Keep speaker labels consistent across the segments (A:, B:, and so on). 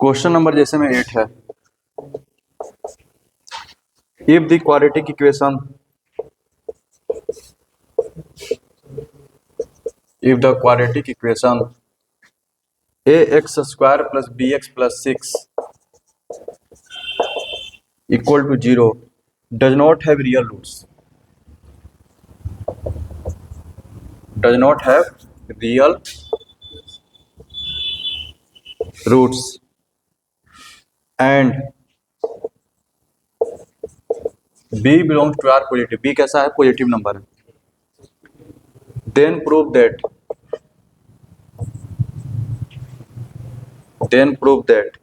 A: Question number जैसे में 8 है, if the quadratic equation ax square plus bx plus 6 equal to 0 does not have real roots and b belongs to R positive, b कैसा है, positive number है, then prove that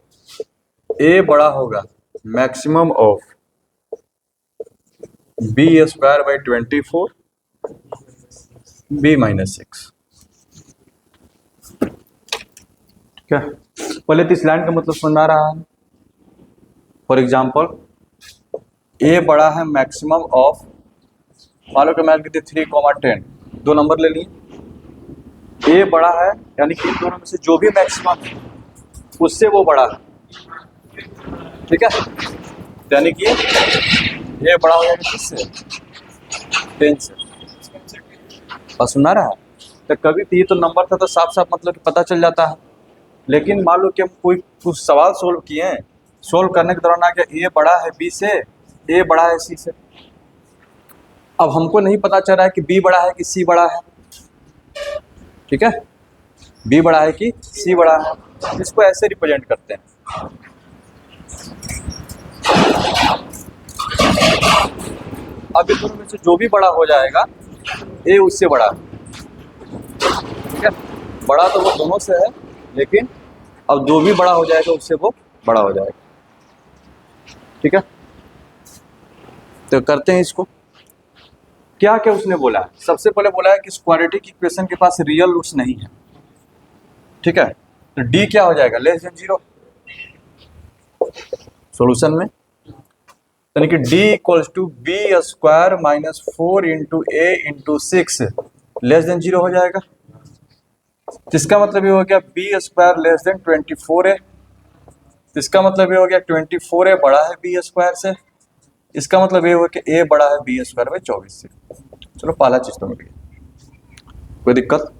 A: a बड़ा होगा maximum of b square by 24 b minus 6। क्या पहले तो इस line का मतलब समझ में आ रहा है। फॉर एग्जाम्पल a बड़ा है मैक्सिमम ऑफ, मान लो कि मैं कहते 3, 10 दो नंबर ले लिए, a बड़ा है यानी कि इन दोनों में से जो भी मैक्सिमम है उससे वो बड़ा है, ठीक है, यानी कि ये बड़ा हो जाएगा किससे, 10 से। और सुना रहा है तो कभी भी तो नंबर था तो साफ साफ मतलब कि पता चल जाता है, लेकिन मान लो कि हम कोई कुछ सवाल सोल्व किए हैं, सोल्व करने के दौरान आ गया a बड़ा है b से, a बड़ा है c से। अब हमको नहीं पता चल रहा है कि b बड़ा है कि c बड़ा है, ठीक है, b बड़ा है कि c बड़ा है, इसको ऐसे रिप्रेजेंट करते हैं। अब इन दोनों में से जो भी बड़ा हो जाएगा a उससे बड़ा है, ठीक है, बड़ा तो वो दोनों से है, लेकिन अब जो भी बड़ा हो जाएगा उससे वो बड़ा हो जाएगा, ठीक है। तो करते हैं इसको। क्या क्या उसने बोला है, सबसे पहले बोला है कि क्वाड्रेटिक इक्वेशन के पास रियल रूट्स नहीं है, ठीक है, तो d क्या हो जाएगा, लेस देन 0 सॉल्यूशन में, यानी कि d equals to b square minus 4 into a into 6 less than 0 हो जाएगा। इसका मतलब ये हो गया b स्क्वायर लेस देन 24 है, इसका मतलब ये हो गया 24 है बड़ा है b स्क्वायर से, इसका मतलब ये हो गया कि a बड़ा है b स्क्वायर बाई 24 से। चलो पहला चीज तो मिल गई, कोई दिक्कत।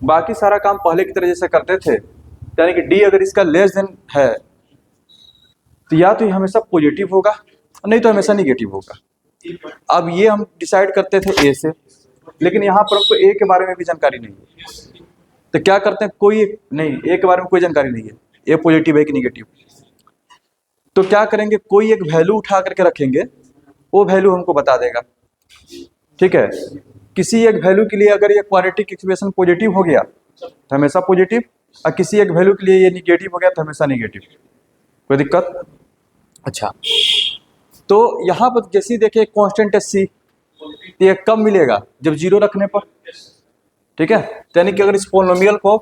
A: बाकी सारा काम पहले की तरह जैसे करते थे, यानी कि d अगर इसका लेस देन है तो या तो ये हमेशा पॉजिटिव होगा नहीं तो हमेशा निगेटिव होगा। अब ये हम डिसाइड करते थे a से, लेकिन यहाँ पर हमको a के बारे में भी जानकारी नहीं है, तो क्या करते हैं, कोई नहीं, a के बारे में कोई जानकारी नहीं है, a पॉजिटिव है कि निगेटिव, तो क्या करेंगे, कोई एक वैल्यू उठा करके रखेंगे, वो वैल्यू हमको बता देगा, ठीक है। किसी एक वैल्यू के लिए अगर ये क्वाड्रेटिक इक्वेशन पॉजिटिव हो गया तो हमेशा पॉजिटिव, और किसी एक वैल्यू के लिए ये निगेटिव हो गया तो हमेशा निगेटिव, कोई दिक्कत। अच्छा, तो यहाँ पर जैसे ही देखिए कांस्टेंट है c, तो ये कब मिलेगा, जब 0 रखने पर, ठीक है। यानी कि अगर इस पोलिनोमियल को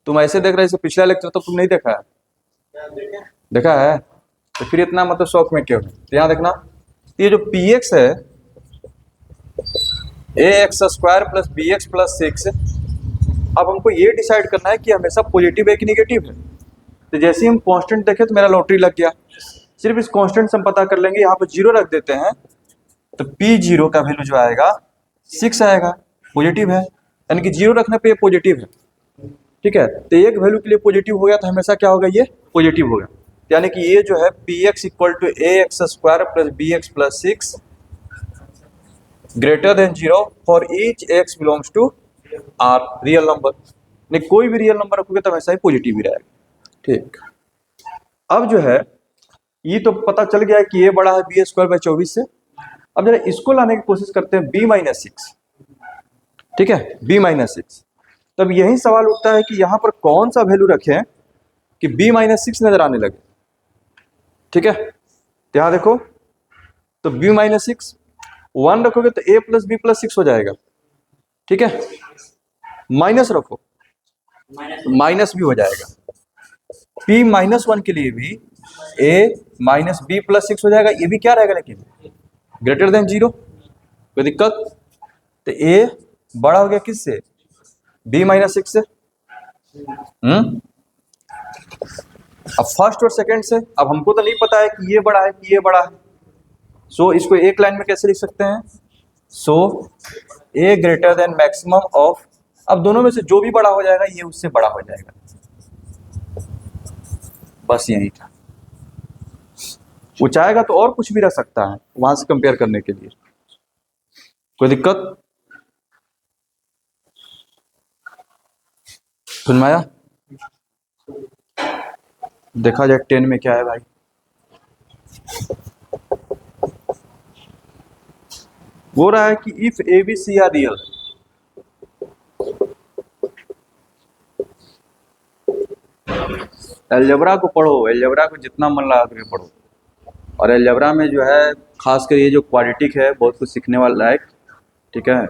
A: तुम ऐसे देख रहे हो, पिछला लेक्चर तो तुम नहीं देखा है, देखा है, तो फिर इतना मतलब शौक में क्यों है। तो यहाँ देखना, ये जो px है ax square plus bx plus 6, अब हमको ये डिसाइड करना है कि हमेशा पॉजिटिव है कि निगेटिव है। तो जैसे ही हम कांस्टेंट देखे तो मेरा लॉटरी लग गया, सिर्फ इस कांस्टेंट से हम पता कर लेंगे, यहाँ पर 0 रख देते हैं, तो p0 का वैल्यू जो आएगा 6 आएगा, पॉजिटिव है, यानी कि 0 रखने पे ये पॉजिटिव है, ठीक है। तो एक वैल्यू के लिए पॉजिटिव हो गया तो हमेशा क्या होगा, ये पॉजिटिव होगा, यानी कि ये जो है px equal to ax square plus bx plus 6 greater than 0 for each x belongs to r real number, नहीं कोई भी रियल नंबर रखोगे तो हमेशा ही पॉजिटिव ही रहेगा, ठीक। अब जो है ये तो पता चल गया है कि ये बड़ा है b स्क्वायर बाई 24 से। अब जरा इसको लाने की कोशिश करते हैं b माइनस 6, ठीक है, b माइनस 6। तब यही सवाल उठता है कि यहाँ पर कौन सा वैल्यू रखें कि b माइनस 6 नजर आने लगे, ठीक है। यहाँ देखो, तो b माइनस 6 1 रखोगे तो a प्लस बी प्लस 6 हो जाएगा, ठीक है, माइनस रखो माइनस भी हो जाएगा, p माइनस 1 के लिए भी a माइनस बी प्लस 6 हो जाएगा, ये भी क्या रहेगा लेकिन ग्रेटर देन 0, कोई दिक्कत। तो a बड़ा हो गया किससे, b माइनस 6 से, अब फर्स्ट और सेकंड से अब हमको तो नहीं पता है कि ये बड़ा है कि ये बड़ा है, सो इसको एक लाइन में कैसे लिख सकते हैं, सो ए ग्रेटर देन मैक्सिमम ऑफ, अब दोनों में से जो भी बड़ा हो जाएगा ये उससे बड़ा हो जाएगा, बस यही था। वो चाहेगा तो और कुछ भी रख सकता है वहां से कंपेयर करने के लिए, कोई दिक्कत सुन में आया? देखा जाए 10 में क्या है भाई, वो रहा है कि if A B C are real, algebra को पढ़ो, अलजेब्रा को जितना मन लगा करके पढ़ो, और अलजेब्रा में जो है खासकर ये जो क्वाड्रेटिक है बहुत कुछ सीखने वाला है, ठीक है।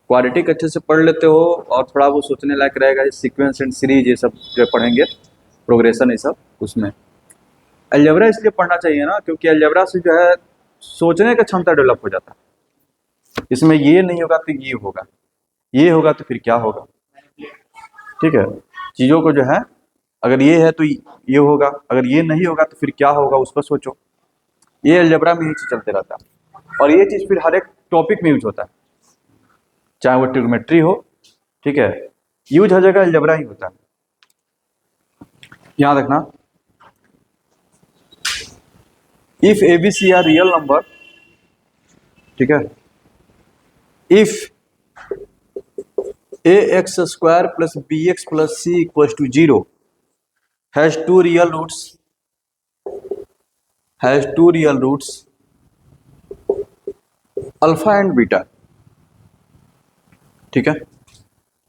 A: क्वाड्रेटिक अच्छे से पढ़ लेते हो और थोड़ा वो सोचने लायक रहेगा, सीक्वेंस एंड सीरीज ये सब जो पढ़ेंगे, प्रोग्रेशन ये सब, उसमें अलजेब्रा इसलिए पढ़ना चाहिए ना क्योंकि अलजेब्रा से जो है सोचने का क्षमता डेवलप हो जाता है। इसमें ये नहीं होगा तो ये होगा, ये होगा तो फिर क्या होगा, ठीक है। चीज़ों को जो है अगर ये है तो ये होगा, अगर ये नहीं होगा तो फिर क्या होगा उस पर सोचो। ये अलजेब्रा में ही चीज चलते रहता है और ये चीज फिर हर एक टॉपिक में यूज होता है, चाहे वो ट्रिग्नोमेट्री हो, ठीक है, यूज हर जगह अलजेब्रा ही होता है। याद रखना, if A B C are real number, ठीक है, if A X square plus B X plus C equal to 0 has two real roots alpha and beta, ठीक है,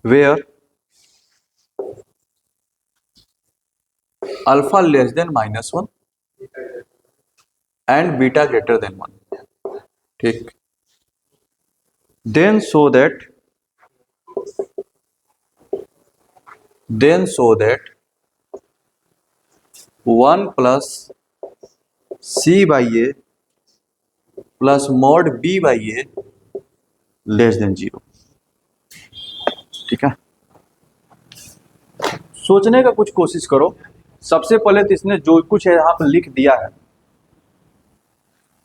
A: where alpha less than -1 and beta greater than 1, ठीक, then so that 1 plus c by a plus mod b by a less than 0, ठीक है। सोचने का कुछ कोशिश करो। सबसे पहले तो इसने जो कुछ है यहाँ पर लिख दिया है,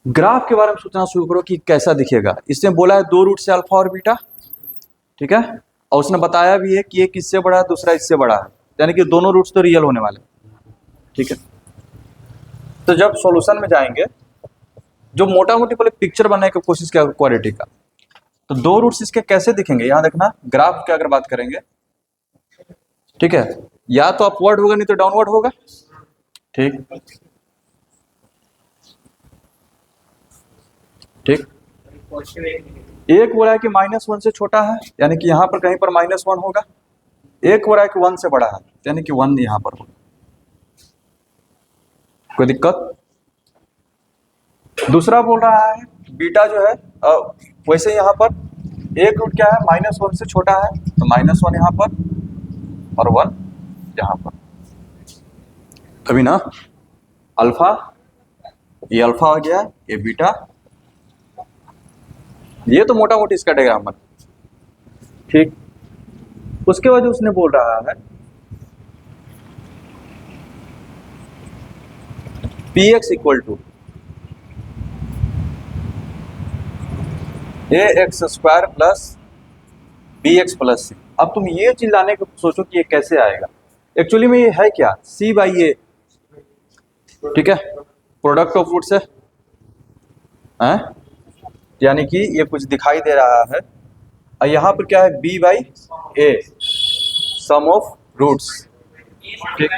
A: ग्राफ के बारे में सोचना शुरू करो कि कैसा दिखेगा। इसने बोला है 2 रूट से अल्फा और बीटा, ठीक है, और उसने बताया भी है कि एक इससे बड़ा है दूसरा इससे बड़ा है, यानी कि दोनों रूट्स तो रियल होने वाले, ठीक है। तो जब सॉल्यूशन में जाएंगे, जो मोटा मोटी पहले पिक्चर बनाने की कोशिश किया क्वाड्रेटिक का, तो 2 रूट्स इसके कैसे दिखेंगे, यहां देखना, ग्राफ की अगर बात करेंगे, ठीक है, या तो अपवर्ड होगा नहीं तो डाउनवर्ड होगा, ठीक ठीक। एक बोला है कि -1 से छोटा है, यानी कि यहां पर कहीं पर -1 होगा। एक बोला है कि 1 से बड़ा है, यानी कि 1 यहां पर होगा। कोई दिक्कत? दूसरा बोल रहा है बीटा जो है वैसे यहाँ पर एक रूट क्या है, -1 से छोटा है, तो -1 यहाँ पर और 1 यहाँ पर, तभी ना अल्फा, ये अल्फा आ गया, ये बीटा, ये तो मोटा मोटी इसका डायग्राम बना, ठीक। उसके बाद उसने बोल रहा है P X equal to A X square plus B X plus C. अब तुम ये चीज लाने को सोचो कि ये कैसे आएगा। एक्चुअली में ये है क्या, सी बाई ए, ठीक है, प्रोडक्ट ऑफ रूट्स है, यानी कि ये कुछ दिखाई दे रहा है, और यहाँ पर क्या है, B by A, sum of roots, ठीक।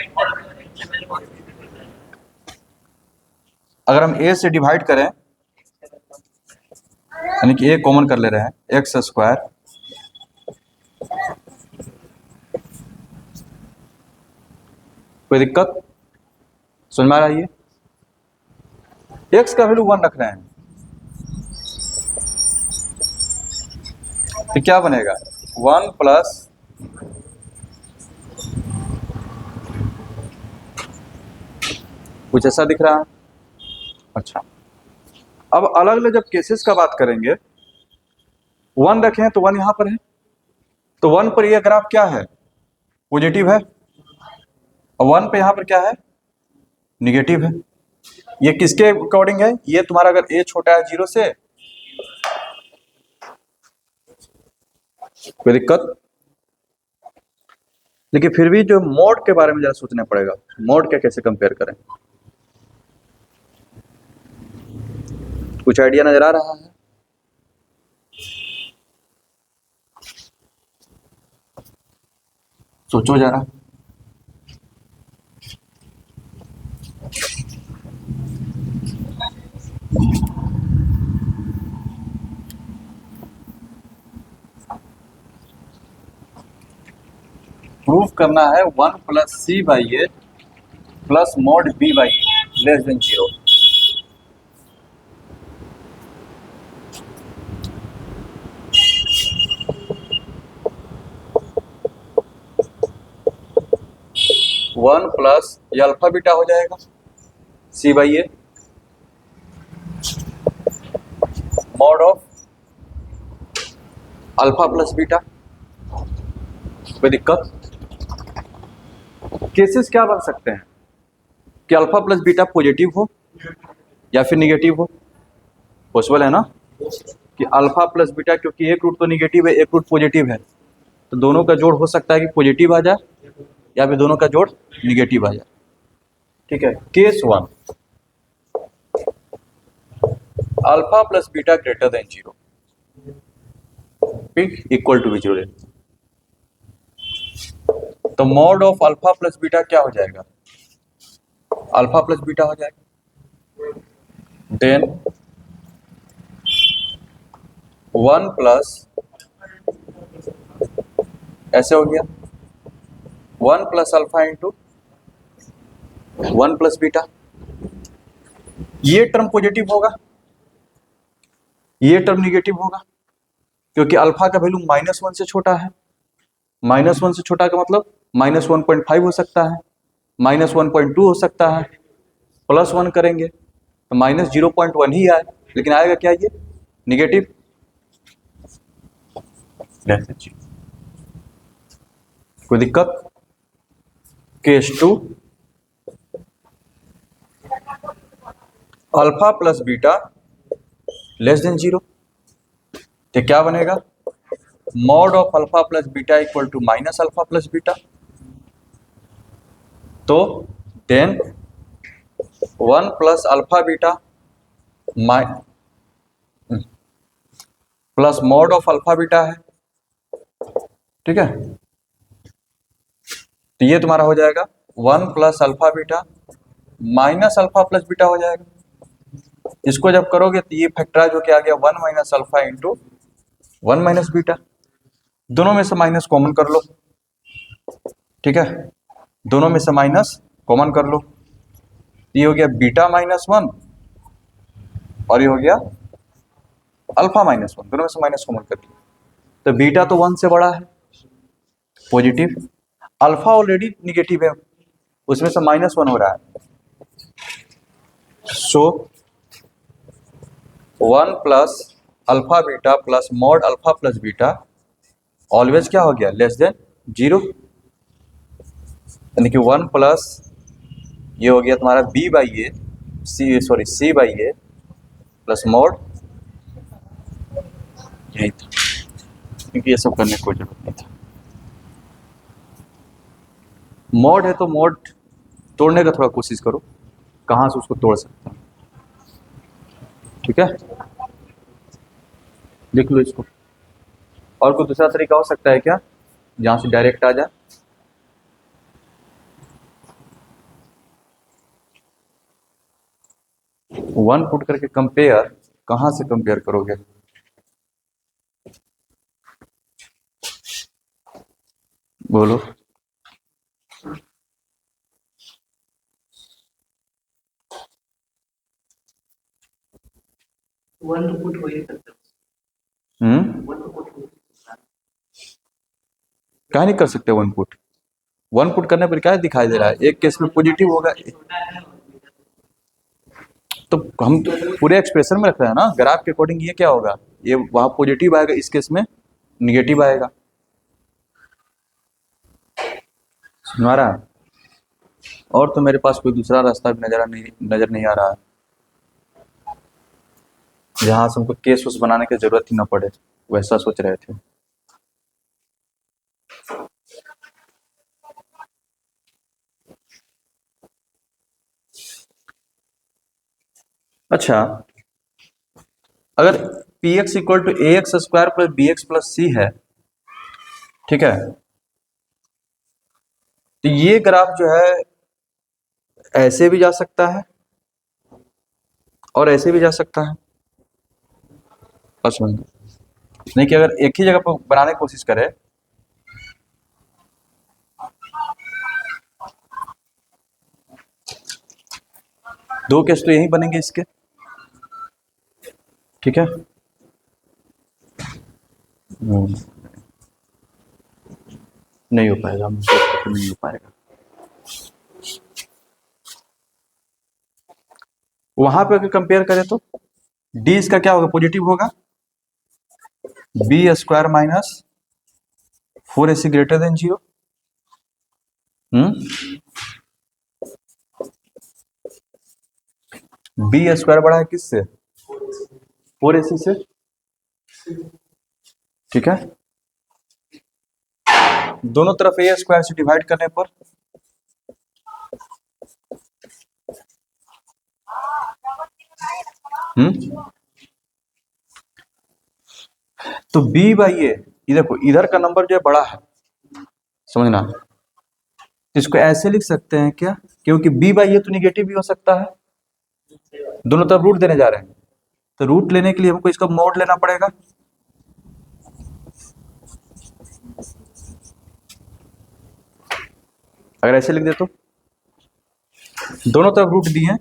A: अगर हम ए से डिवाइड करें, यानी कि ए कॉमन कर ले रहे हैं, एक्स स्क्वायर कोई दिक्कत समझ में आ रही है? एक्स का वैल्यू 1 रख रहे हैं, तो क्या बनेगा, 1 प्लस कुछ ऐसा दिख रहा है। अच्छा, अब अलग अलग जब केसेस का बात करेंगे, 1 रखें तो 1 यहां पर है, तो 1 पर यह ग्राफ क्या है, पॉजिटिव है, और 1 पे यहां पर क्या है, निगेटिव है। ये किसके अकॉर्डिंग है? ये तुम्हारा अगर ए छोटा है 0 से, कोई दिक्कत, लेकिन फिर भी जो मोड के बारे में जरा सोचना पड़ेगा, मोड क्या कैसे कंपेयर करें। कुछ आइडिया नजर आ रहा है? सोचो जरा। प्रूफ करना है 1 plus C by A plus mod B by A less than 0। One plus ये अल्फा बीटा हो जाएगा C by A mod of alpha plus beta. कोई दिक्कत? केसेस क्या बन सकते हैं कि अल्फा प्लस बीटा पॉजिटिव हो या फिर निगेटिव हो? पॉसिबल है ना कि अल्फा प्लस बीटा, क्योंकि एक रूट तो निगेटिव है एक रूट पॉजिटिव है, तो दोनों का जोड़ हो सकता है कि पॉजिटिव आ जाए या फिर दोनों का जोड़ निगेटिव आ जाए। ठीक है, case 1 alpha plus beta greater than 0, ठीक, इक्वल टू भी 0। तो mod of alpha plus beta क्या हो जाएगा? अल्फा प्लस बीटा हो जाएगा। देन 1 प्लस ऐसे हो गया 1 plus alpha into 1 plus beta. ये टर्म पॉजिटिव होगा, ये टर्म निगेटिव होगा, क्योंकि अल्फा का वैल्यू -1 से छोटा है। -1 से छोटा का मतलब -1.5 हो सकता है, -1.2 हो सकता है, +1 करेंगे तो -0.1 ही आए, लेकिन आएगा क्या? ये निगेटिव। कोई दिक्कत? Case 2 alpha plus beta less than 0, तो क्या बनेगा? Mod of alpha plus beta equal to minus alpha plus beta. तो then 1 plus alpha beta plus mod of alpha beta है। ठीक है, तो ये तुम्हारा हो जाएगा 1 plus alpha beta minus alpha plus beta हो जाएगा। इसको जब करोगे तो ये फैक्टराइज होके आ गया 1 minus alpha into 1 minus beta. दोनों में से माइनस कॉमन कर लो। ठीक है, दोनों में से माइनस कॉमन कर लो। ये हो गया बीटा -1 और ये हो गया अल्फा -1, दोनों में से माइनस कॉमन कर लिया। तो बीटा तो 1 से बड़ा है, पॉजिटिव। अल्फा ऑलरेडी निगेटिव है, उसमें से -1 हो रहा है। सो 1 plus alpha beta plus mod alpha plus beta always क्या हो गया? लेस देन 0, यानी कि 1 प्लस ये हो गया तुम्हारा b by A C by A plus mod, यही था, क्योंकि ये सब करने की कोई जरूरत नहीं था। मॉड है तो मॉड तोड़ने का थोड़ा कोशिश करो, कहाँ से उसको तोड़ सकते हैं। ठीक है, लिख लो इसको। और कोई दूसरा तरीका हो सकता है क्या जहाँ से डायरेक्ट आ जाए? वन पुट करके कंपेयर, कहाँ से कंपेयर करोगे? बोलो।
B: वन तो पुट हो ही सकता है।
A: क्या नहीं कर सकते वन पुट? वन पुट करने पर क्या दिखाई दे रहा है? एक केस में पॉजिटिव होगा, तो हम तो पूरे एक्सप्रेशन में रख रहे हैं ना, ग्राफ के अकॉर्डिंग ये क्या होगा? ये वहां पॉजिटिव आएगा, इस केस में निगेटिव आएगा। सुना रहा? और तो मेरे पास कोई दूसरा रास्ता भी नजर नहीं आ रहा है जहां से हमको केस उस बनाने की जरूरत ही ना पड़े, वैसा सोच रहे थे। अच्छा, अगर P X equal to A X square plus B X plus C है, ठीक है, तो ये ग्राफ जो है ऐसे भी जा सकता है और ऐसे भी जा सकता है। बस नहीं कि अगर एक ही जगह पर बनाने की कोशिश करे, दो केस तो यही बनेंगे इसके, ठीक है। नहीं हो पाएगा, नहीं हो पाएगा। वहां पे अगर कंपेयर करें तो डी इसका क्या होगा, पॉजिटिव होगा, B square minus 4ac greater than 0। B square बड़ा है किससे, 4ac से, ठीक है। दोनों तरफ ए स्क्वायर से डिवाइड करने पर तो बी बाई ए, देखो इधर का नंबर जो है बड़ा है, समझना। इसको ऐसे लिख सकते हैं क्या, क्योंकि बी बाई ए तो निगेटिव भी हो सकता है, दोनों तरफ रूट देने जा रहे हैं, तो रूट लेने के लिए हमको इसका मोड लेना पड़ेगा। अगर ऐसे लिख दे तो दोनों तरफ रूट दिए,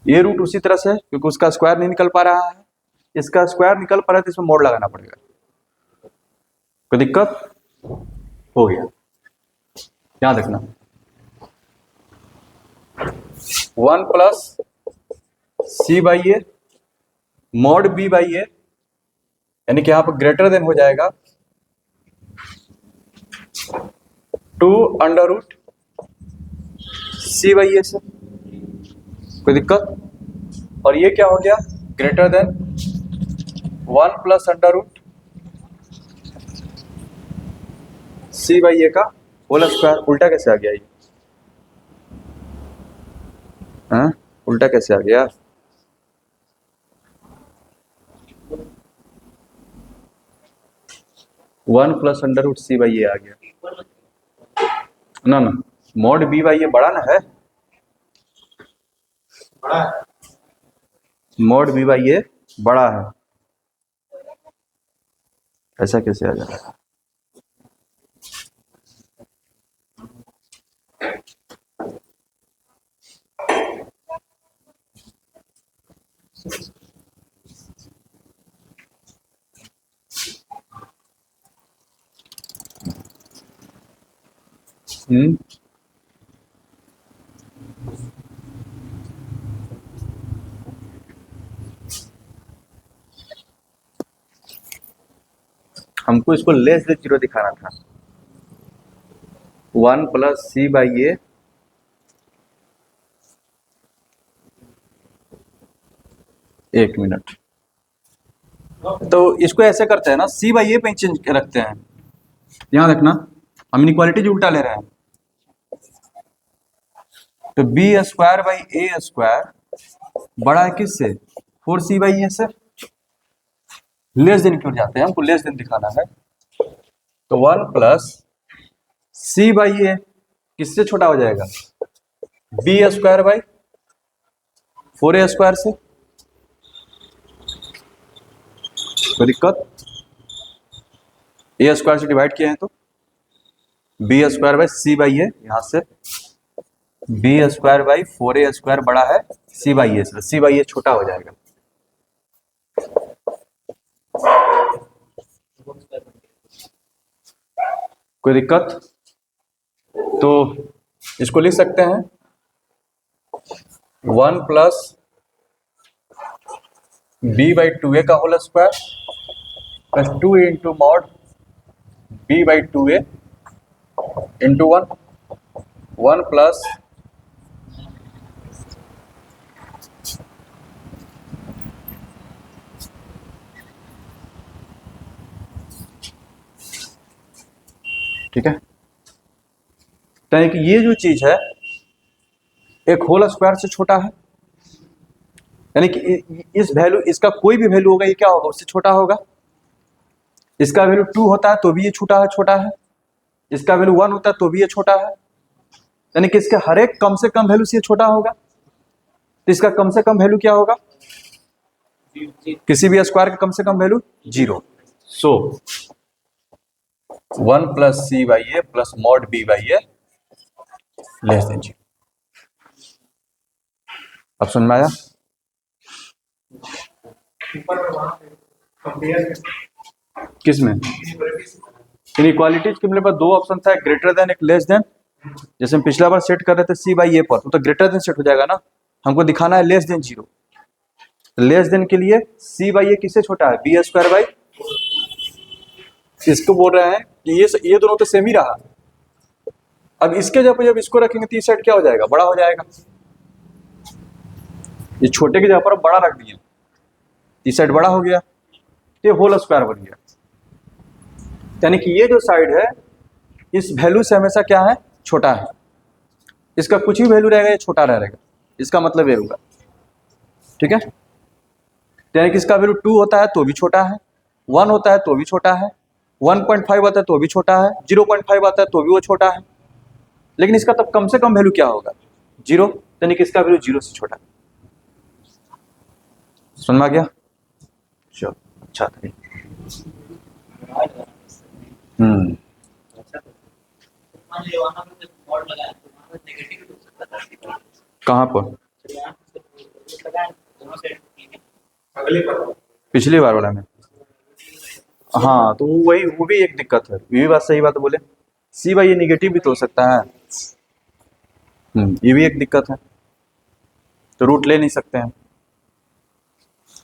A: ये रूट उसी तरह से क्योंकि उसका स्क्वायर नहीं निकल पा रहा है, इसका स्क्वायर निकल पा रहा है, तो इसमें मोड लगाना पड़ेगा। कोई दिक्कत हो गया, याद रखना। 1 plus C by A mod B by A, यानी कि यहां पर ग्रेटर देन हो जाएगा 2 under root C by A से। कोई दिक्कत? और ये क्या हो गया, greater than 1 plus under root C by A का होल स्क्वायर। उल्टा कैसे आ गया ये, हाँ उल्टा कैसे आ गया? One plus under root C by A आ गया ना, मॉड बी बाई ए बड़ा ना है, मॉड बी बाई ए बड़ा है, ऐसा कैसे आ जाएगा? हमको इसको लेस देन 0 दिखाना था। 1 प्लस सी बाई ए एक मिनट, तो इसको ऐसे करते हैं ना, सी बाई ए पे चेंज रखते हैं। ध्यान रखना, हम इनइक्वालिटी जो उल्टा ले रहे हैं, तो B square by A square बड़ा है किससे, 4c बाई ए से। लेस देन क्यों जाते हैं, हमको लेस देन दिखाना है। तो 1 प्लस सी बाई ए किससे छोटा हो जाएगा, B square by 4a square से। कोई दिक्कत? ए स्क्वायर से डिवाइड किए हैं तो B square by C by A, यहां से B square by 4a square बड़ा है सी बाई ए से, सी बाई ए छोटा हो जाएगा। कोई दिक्कत? तो इसको लिख सकते हैं 1 प्लस बी बाई 2a का whole square plus 2 into mod B by 2a into 1। 1 plus ठीक है, यानी कि ये जो चीज है एक होल स्क्वायर से छोटा है, यानी कि इस वैल्यू, इसका कोई भी वैल्यू होगा ये क्या होगा, उससे छोटा होगा। इसका वैल्यू 2 होता है तो भी ये छोटा है, इसका वैल्यू 1 होता है तो भी ये छोटा है, यानी कि इसके हर एक कम से कम वैल्यू से ये छोटा होगा। तो इसका कम से कम वैल्यू क्या होगा, किसी भी स्क्वायर का कम से कम value 0। So 1 plus C by A plus mod B by A less than 0। अब समझ में आया? किस में? इनइक्वालिटीज के मेरे पास दो ऑप्शन था, एक ग्रेटर देन एक लेस देन। जैसे हम पिछला बार सेट कर रहे थे सी बाई ए पर, तो ग्रेटर देन सेट हो जाएगा ना, हमको दिखाना है लेस देन 0। लेस देन के लिए सी बाई ए किससे छोटा है, बी स्क्वायर बाई, इसको बोल रहे हैं कि ये दोनों तो सेम ही रहा। अब इसके जब इसको रखेंगे तो इस साइड क्या हो जाएगा, बड़ा हो जाएगा। ये छोटे की जगह पर बड़ा रख दिए, इस साइड बड़ा हो गया, ये होल स्क्वायर बन गया। यानी कि ये जो साइड है इस वैल्यू से हमेशा क्या है, छोटा है। इसका कुछ भी वैल्यू रहेगा ये छोटा रहेगा, इसका मतलब ये होगा। ठीक है, यानी कि इसका वैल्यू 2 होता है तो भी छोटा है, 1 होता है तो भी छोटा है, 1.5 आता है तो भी छोटा है, 0.5 आता है तो भी वो छोटा है। लेकिन इसका तब कम से कम वैल्यू क्या होगा, 0, यानी कि इसका वैल्यू 0 से छोटा है। समझ में आ गया? चलो अच्छा था। कहाँ पर? पिछली बार वाला में। हाँ तो वो भी एक दिक्कत है, ये भी बात सही बात बोले। सी बाई ये निगेटिव भी तो हो सकता है, ये भी एक दिक्कत है, तो रूट ले नहीं सकते हैं।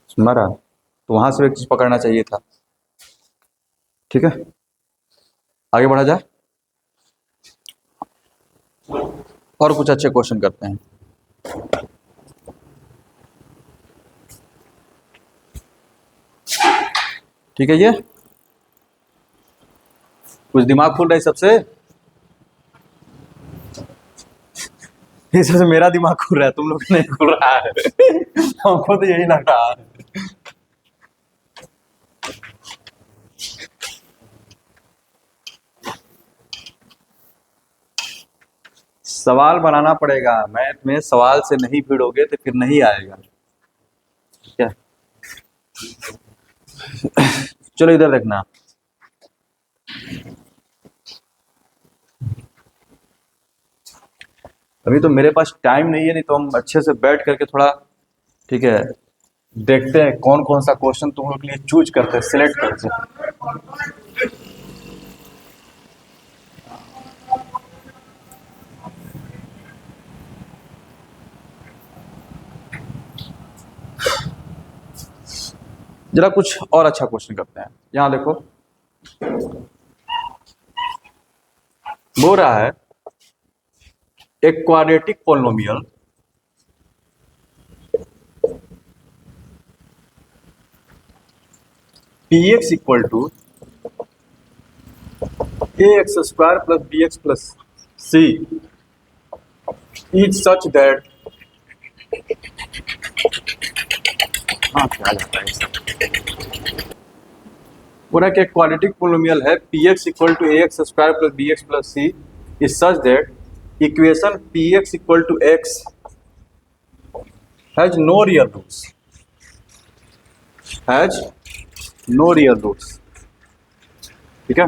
A: सुना, तो वहां से एक चीज पकड़ना चाहिए था। ठीक है, आगे बढ़ा जाए और कुछ अच्छे क्वेश्चन करते हैं। ठीक है, ये कुछ दिमाग खुल रहा है सबसे, इस वजह से मेरा दिमाग खुल रहा है, तुम लोग नहीं खुल रहा है। हमको तो यही लग रहा है। सवाल बनाना पड़ेगा, मैथ में सवाल से नहीं भिड़ोगे तो फिर नहीं आएगा। क्या? चलो इधर देखना, अभी तो मेरे पास टाइम नहीं है, नहीं तो हम अच्छे से बैठ करके थोड़ा, ठीक है, देखते हैं कौन कौन सा क्वेश्चन तुम लोग के लिए चूज करते हैं, सिलेक्ट करते हैं। जरा कुछ और अच्छा क्वेश्चन करते हैं। यहां देखो, बोल रहा है एक quadratic polynomial px equal to ax square plus bx plus c is such that, हाँ क्या जाता है पूरा कि क्वाड्रेटिक पोलिनोमियल है px equal to ax square plus bx plus c is such that equation px equal to x has no real roots, has no real roots. ठीक है,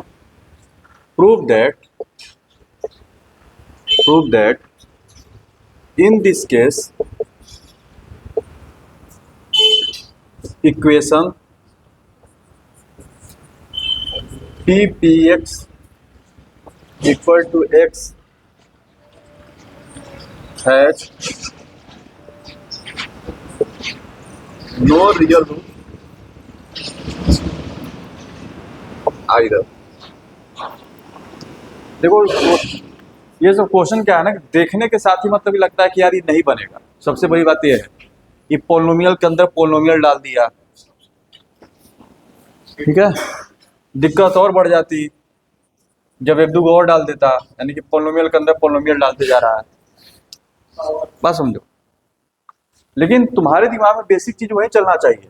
A: prove that in this case equation ppx equal to x has no real root either। देखो ये सब question क्या है ना कि देखने के साथ ही मतलब ये लगता है कि यार ये नहीं बनेगा। सबसे बड़ी बात ये है ये पोलिनोमियल के अंदर पोलिनोमियल डाल दिया, ठीक है, दिक्कत और बढ़ जाती जब एक दो और डाल देता, यानी कि पोलिनोमियल के अंदर पोलिनोमियल डालते जा रहा है। बात समझो। लेकिन तुम्हारे दिमाग में बेसिक चीज वही चलना चाहिए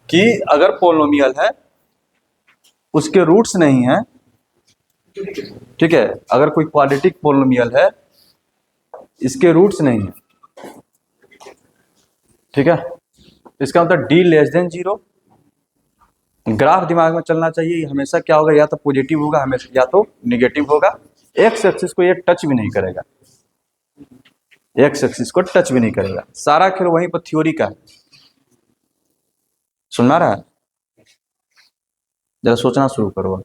A: कि अगर पोलिनोमियल है उसके रूट्स नहीं है, ठीक है, अगर कोई क्वाड्रेटिक पोलिनोमियल है इसके रूट्स नहीं है, ठीक है, इसका मतलब डी लेस देन 0। ग्राफ दिमाग में चलना चाहिए, हमेशा क्या होगा, या तो पॉजिटिव होगा हमेशा या तो निगेटिव होगा। एक्स एक्सिस को ये टच भी नहीं करेगा, एक्स एक्सिस को टच भी नहीं करेगा। सारा खेल वहीं पर थ्योरी का है। सुनना रहा है, जरा सोचना शुरू करो।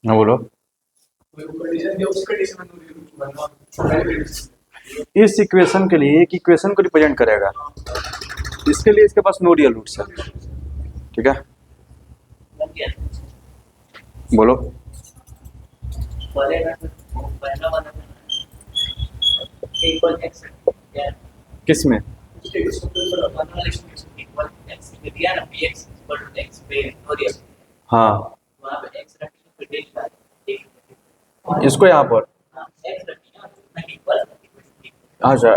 A: हाँ बोलो। इस इक्वेशन के लिए एक इक्वेशन को रिप्रेजेंट करेगा, इसके लिए इसके पास नो रियल रूट्स है, ठीक है। बोलो। किस में? हाँ, इसको यहाँ पर अच्छा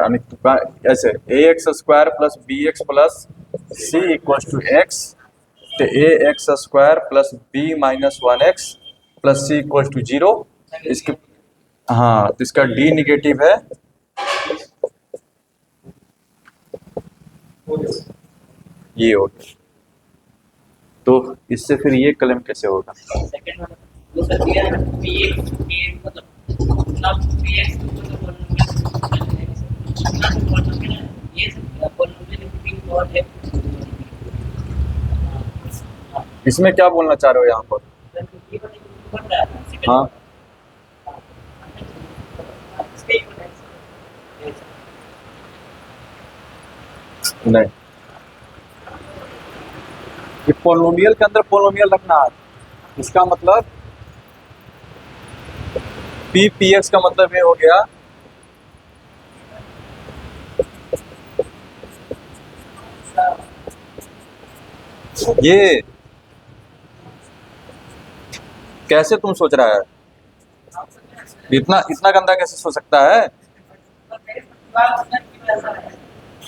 A: ऐसे A X square plus B X plus C equal to X, तो A X square plus B minus 1x plus C equal to 0। इसके हाँ, तो इसका डी निगेटिव है, ये हो गया। तो इससे फिर ये क्लेम कैसे होगा? इसमें क्या बोलना चाह रहे हो यहाँ पर? हाँ, नहीं, ये पोलिनोमियल के अंदर पोलिनोमियल रखना है। इसका मतलब पी पी एक्स का मतलब ये हो गया ये कैसे तुम सोच रहा है? इतना इतना गंदा कैसे सोच सकता है?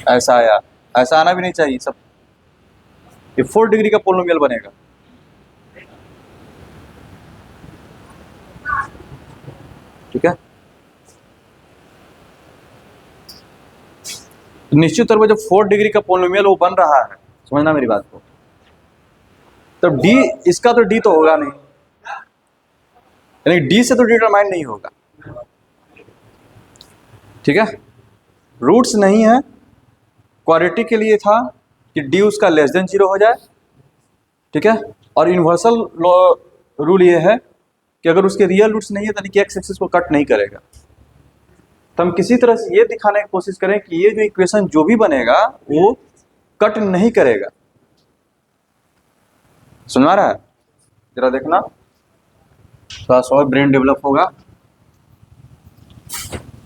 A: ऐसा आया, ऐसा आना भी नहीं चाहिए। सब ये 4 डिग्री का पोलिनोमियल बनेगा, ठीक है। तो निश्चित तौर पर जब 4 डिग्री का पोलिनोमियल वो बन रहा है, समझना मेरी बात को, तो डी इसका तो डी तो होगा नहीं, यानी डी से तो डिटरमाइन नहीं होगा, ठीक है। रूट्स नहीं है, क्वाड्रेटिक के लिए था कि डी उसका लेस देन 0 हो जाए, ठीक है। और यूनिवर्सल लॉ रूल ये है कि अगर उसके रियल रूट्स नहीं है तो एक्स एक्सिस को कट नहीं करेगा। तो हम किसी तरह से ये दिखाने की कोशिश करें कि ये जो इक्वेशन जो भी बनेगा वो कट नहीं करेगा। सुना रहा है? जरा देखना, थोड़ा सा और ब्रेन डेवलप होगा,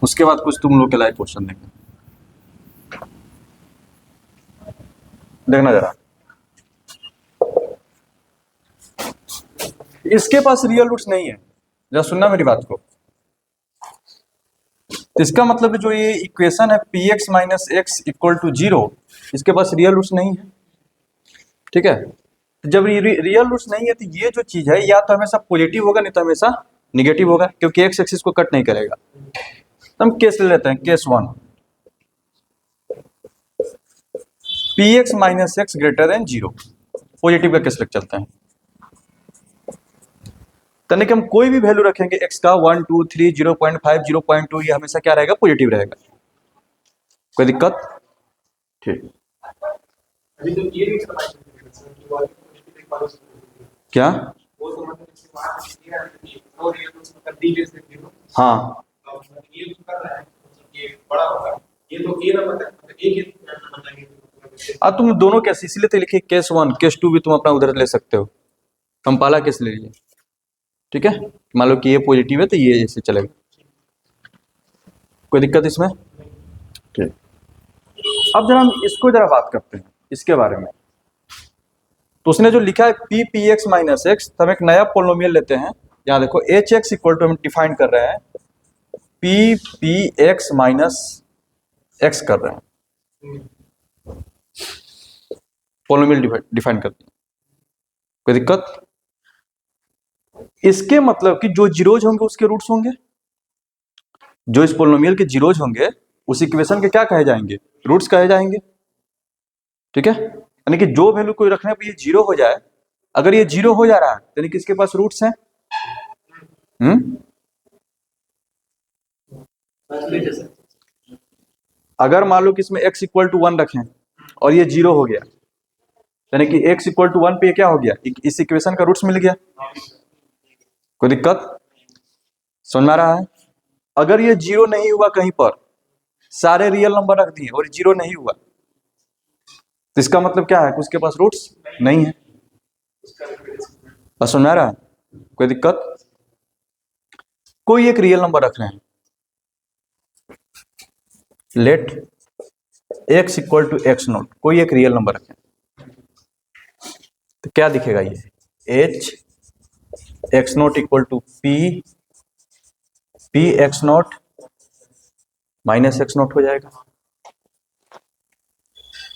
A: उसके बाद कुछ तुम लोग के लाइक क्वेश्चन देंगे। देखना जरा, इसके पास रियल रूट्स नहीं है, जरा सुनना मेरी बात को। इसका मतलब जो ये इक्वेशन है P X minus X equal to 0, इसके पास रियल रूट्स नहीं है, ठीक है। जब रियल रूट्स नहीं है तो ये जो चीज है या तो हमेशा पॉजिटिव होगा नहीं तो हमेशा निगेटिव होगा, क्योंकि एक्स एक्सिस को कट नहीं करेगा। तो हम केस ले लेते हैं, case 1, P X minus x greater than 0, positive का केस लेके चलते हैं। यानी कि हम कोई भी वैल्यू रखेंगे x का 1 2 3 0.5 0.2, ये हमेशा क्या रहेगा? पॉजिटिव रहेगा। कोई दिक्कत? ठीक। क्या? हाँ, अब तुम दोनों केस इसीलिए तो लिखे केस 1 केस 2 भी तुम अपना उधर ले सकते हो। हम पहला केस ले लीजिए, ठीक है। मान लो कि ये पॉजिटिव है तो ये ऐसे चलेगा, कोई दिक्कत इसमें? ठीक। अब जरा हम इसको जरा बात करते हैं इसके बारे में। तो उसने जो लिखा है P P X minus x, तो हम एक नया पोलिनोमियल लेते हैं। यहाँ देखो एच एक्स इक्वल टू हम डिफाइन कर रहे हैं P P X minus x कर रहे हैं, पोलिनोमियल डिफाइन करते हैं। कोई दिक्कत? इसके मतलब कि जो जीरोज होंगे उसके रूट्स होंगे, जो इस पोलिनोमियल के जीरोज होंगे उस इक्वेशन के क्या कहे जाएंगे? रूट्स कहे जाएंगे, ठीक है। यानी कि जो वैल्यू कोई रखने पर ये जीरो हो जाए, अगर ये जीरो हो जा रहा है यानी कि इसके पास रूट्स हैं। अगर मान लो कि इसमें x इक्वल टू 1 रखें और ये जीरो हो गया, यानी कि x इक्वल टू 1 पे क्या हो गया? इस इक्वेशन का रूट्स मिल गया। कोई दिक्कत समझ में आ रहा है? अगर ये जीरो नहीं हुआ, कहीं पर सारे रियल नंबर रख दिए और जीरो नहीं हुआ, तो इसका मतलब क्या है कि उसके पास रूट्स नहीं है। बस समझ में आ रहा है? कोई दिक्कत? कोई एक रियल नंबर रख रहे हैं, let x equal to X naught, कोई एक रियल नंबर रखें, तो क्या दिखेगा? ये h X naught equal to P P X naught minus X naught हो जाएगा।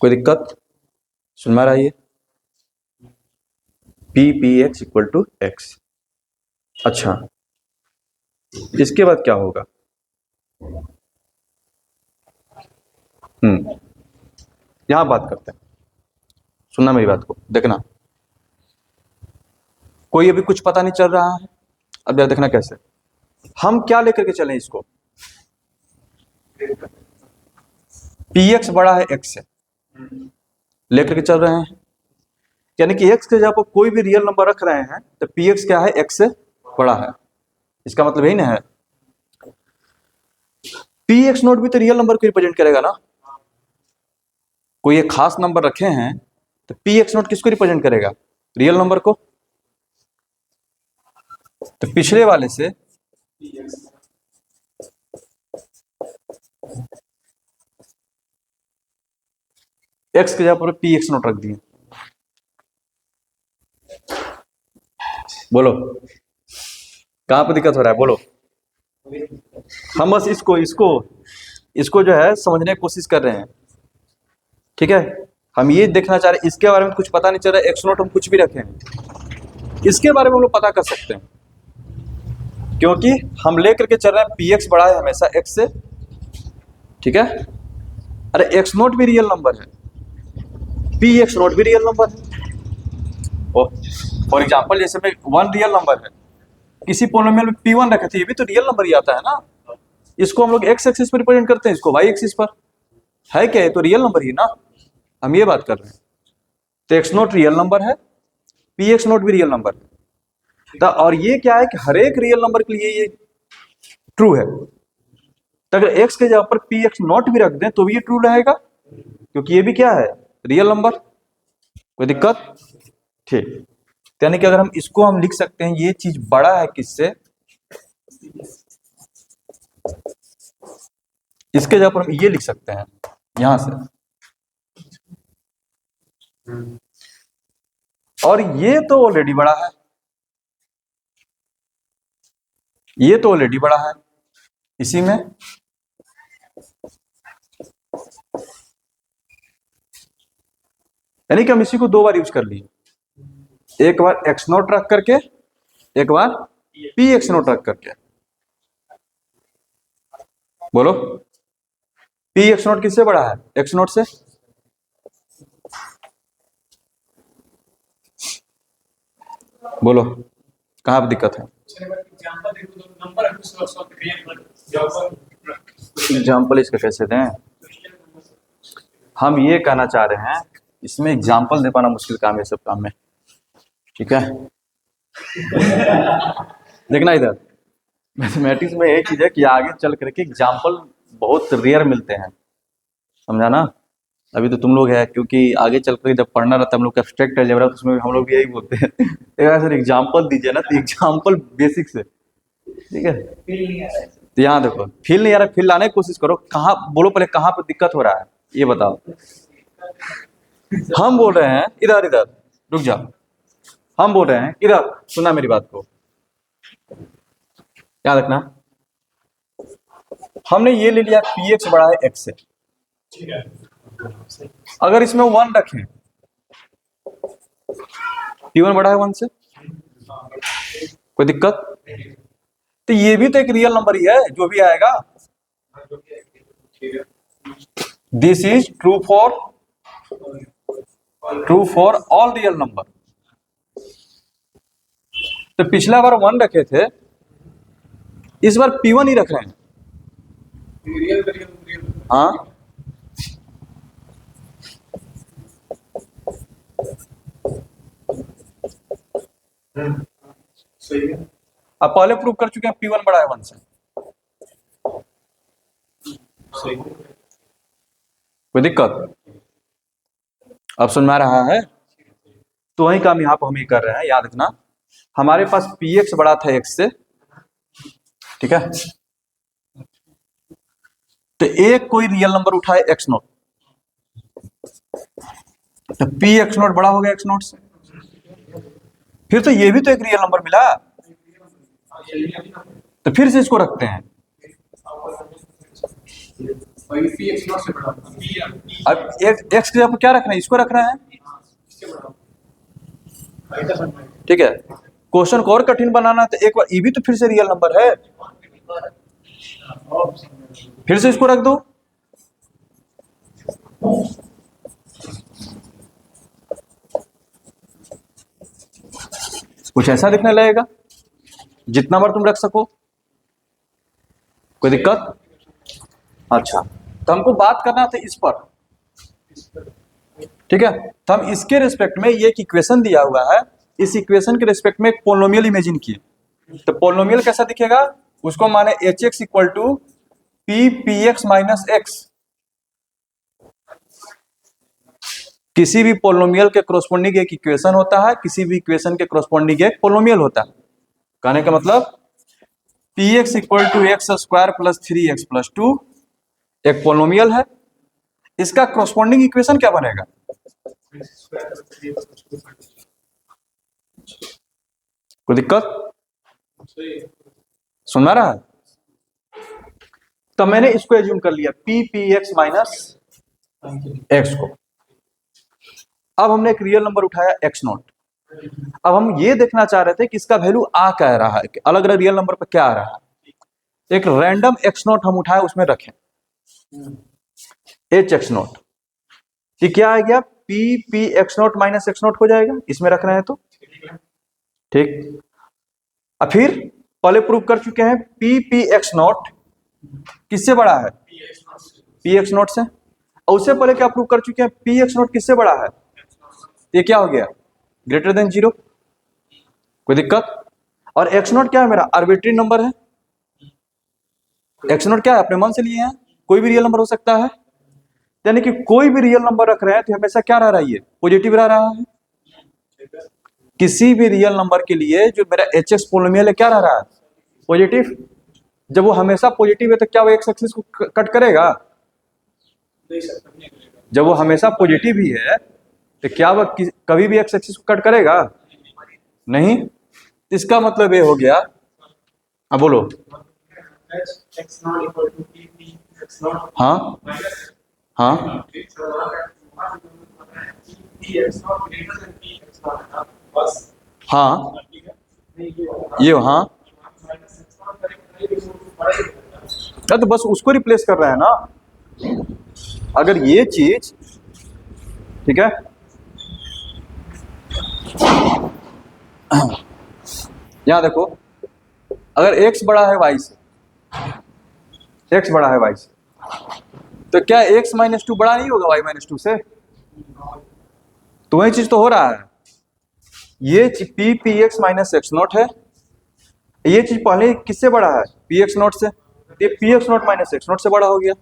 A: कोई दिक्कत सुन में आ रहा है? P P X equal to X. अच्छा, इसके बाद क्या होगा? यहां बात करते हैं, सुनना मेरी बात को, देखना। कोई अभी कुछ पता नहीं चल रहा है, अब जरा देखना कैसे हम क्या लेकर के चलें इसको। पी एक्स बड़ा है एक्स से, लेकर के चल रहे हैं, यानी कि एक्स के जगह पर कोई भी रियल नंबर रख रहे हैं तो पी एक्स क्या है? एक्स से बड़ा है। इसका मतलब यही ना है, पी एक्स नोट भी तो रियल नंबर को रिप्रेजेंट करेगा ना। कोई एक खास नंबर रखे हैं तो पी एक्स नोट किसको रिप्रेजेंट करेगा? रियल नंबर को। तो पिछले वाले से एक्स के जगह पर पी एक्स नोट रख दिए। बोलो कहां पर दिक्कत हो रहा है? बोलो। हम बस इसको इसको इसको जो है समझने की कोशिश कर रहे हैं, ठीक है। हम ये देखना चाह रहे हैं, इसके बारे में कुछ पता नहीं चल रहा है, एक्स नोट हम कुछ भी रखें, इसके बारे में हम लोग पता कर सकते हैं, क्योंकि हम लेकर के चल रहे हैं पी एक्स बड़ा है हमेशा एक्स से, ठीक है। अरे एक्स नोट भी रियल नंबर है, पी एक्स नोट भी रियल नंबर है। फॉर एग्जाम्पल जैसे में 1 रियल नंबर है, किसी पोलिनोमियल में P1 रखे थे, ये भी तो रियल नंबर ही आता है ना। इसको हम लोग एक्स एक्सिस पर रिप्रेजेंट करते हैं, इसको वाई एक्सिस पर, है क्या? ये तो रियल नंबर ही ना, हम ये बात कर रहे हैं। तो एक्स नोट रियल नंबर है, पी एक्स नोट भी रियल नंबर है। तो और ये क्या है कि हर एक रियल नंबर के लिए ये ट्रू है। तो अगर एक्स के जगह पर पी एक्स नोट भी रख दें तो भी ये ट्रू रहेगा, क्योंकि ये भी क्या है? Real number. कोई दिक्कत? ठीक, यानी कि अगर हम इसको हम लिख सकते हैं, ये चीज बड़ा है किससे? इसके जगह पर हम ये लिख सकते हैं यहां से, और ये तो ऑलरेडी बड़ा है, ये तो ऑलरेडी बड़ा है इसी में। यानी कि हम इसी को 2 बार यूज कर लिए, एक बार एक्स नोट रख करके, एक बार पी एक्स नोट रख करके। बोलो पी एक्स नोट किससे बड़ा है? एक्स नोट से। बोलो कहां पर दिक्कत है? एग्जाम्पल इसका कैसे दें? हम ये कहना चाह रहे हैं, इसमें एग्जाम्पल दे पाना मुश्किल काम है सब काम में, ठीक है। देखना इधर, मैथमेटिक्स में एक चीज है कि आगे चल करके एग्जाम्पल बहुत रेयर मिलते हैं, समझा ना? अभी तो तुम लोग है, क्योंकि आगे चल कर जब पढ़ना रहता है हम लोग का एब्स्ट्रैक्ट अलजेब्रा, तो उसमें हम लोग भी यही बोलते हैं सर एग्जाम्पल दीजिए ना, तो एग्जाम्पल बेसिक से, ठीक है?
B: फील नहीं आ रहा है सर।
A: तो यहाँ देखो फील नहीं आ रहा, फील लाने की कोशिश करो। कहाँ बोलो पहले, कहाँ पे दिक्कत हो रहा है ये बताओ। हम बोल रहे हैं इधर, इधर रुक जाओ। हम बोल रहे हैं इधर, सुना मेरी बात को, याद रखना। हमने ये ले लिया पी एक्स बड़ा है एक्स से, अगर इसमें 1 रखें, P1 बड़ा है 1 से, कोई दिक्कत? तो ये भी तो एक रियल नंबर ही है, जो भी आएगा। This is true for all real number. तो पिछला बार 1 रखे थे, इस बार P1 ही रख रहे हैं। हाँ,
B: सही है।
A: अब पहले प्रूव कर चुके हैं P1 बड़ा है 1 से,
B: सही है।
A: कोई दिक्कत? अब सुन में आ रहा है? तो वही काम यहाँ पर हम ही कर रहे हैं, याद रखना। हमारे पास px बड़ा था x से, ठीक है? तो एक कोई रियल नंबर उठाए x नोट, तो p x नोट बड़ा हो गया x नोट से, फिर तो ये भी तो एक रियल नंबर मिला, तो फिर से इसको रखते हैं। अब x की जगह पर क्या रखना है? इसको रखना है, ठीक है? क्वेश्चन को और कठिन बनाना है तो एक बार ये भी तो फिर से रियल नंबर है, फिर से इसको रख दो। कुछ ऐसा दिखने लगेगा, जितना बार तुम रख सको। कोई दिक्कत? अच्छा, तो हमको बात करना था इस पर, ठीक है? तो हम इसके रिस्पेक्ट में ये एक इक्वेशन दिया हुआ है, इस इक्वेशन के रिस्पेक्ट में एक पोलिनोमियल इमेजिन किए। तो पोलिनोमियल कैसा दिखेगा? उसको माने H X equal to P P X minus X. किसी भी पोलिनोमियल के कोरोस्पोंडिंग एक इक्वेशन होता है, किसी भी इक्वेशन के कोरोस्पोंडिंग एक पोलिनोमियल होता है। कहने का मतलब P X equal to X square plus 3x plus 2 एक पोलिनोमियल है। इसका कोरोस्पोंडिंग इक्वेशन क्या बनेगा? कोई दिक्कत? सुन रहा है? तो मैंने इसको एज्यूम कर लिया P P X minus x को। अब हमने एक रियल नंबर उठाया एक्स नॉट। अब हम ये देखना चाह रहे थे कि इसका वैल्यू आ क्या रहा है, कि अलग अलग रियल नंबर पर क्या आ रहा है। एक रैंडम एक्स नॉट हम उठाए, उसमें रखें एच एक्स नॉट। ये क्या आ गया? P P x not minus x not हो जाएगा, इसमें रख रहे हैं तो ठीक। अब फिर पहले प्रूव कर चुके हैं पी पी एक्स नॉट किससे बड़ा है? पी एक्स नॉट से। और उससे पहले क्या प्रूव कर चुके हैं? पी एक्स नॉट किससे बड़ा है? ये क्या हो गया? Greater than 0। कोई दिक्कत? और एक्स नॉट क्या है? मेरा आर्बिट्री नंबर है। एक्स नॉट क्या है? अपने मन से लिए हैं, कोई भी रियल नंबर हो सकता है। यानी कि कोई भी रियल नंबर रख रहे हैं तो हमेशा क्या रह रहा है? ये पॉजिटिव रह रहा है। किसी भी रियल नंबर के लिए जो मेरा एच एक्स पोलिनोमियल है क्या रह रहा है? पॉजिटिव। जब वो हमेशा पॉजिटिव है तो क्या वो एक्स एक्सिस को कट करेगा? जब वो हमेशा पॉजिटिव ही है तो क्या वो कभी भी एक्स एक्सिस को कट करेगा? नहीं। इसका मतलब ये हो गया, अब बोलो। हाँ हाँ हाँ, ये हाँ, तो बस उसको रिप्लेस कर रहे हैं ना। अगर ये चीज ठीक है, यहां देखो, अगर x बड़ा है y से, x बड़ा है y से, तो क्या x माइनस 2 बड़ा नहीं होगा y माइनस 2 से? तो वही चीज तो हो रहा है। ये P P X minus x not है, ये चीज पहले किससे बड़ा है? पी एक्स नॉट से। ये P x not minus x not से बड़ा हो गया।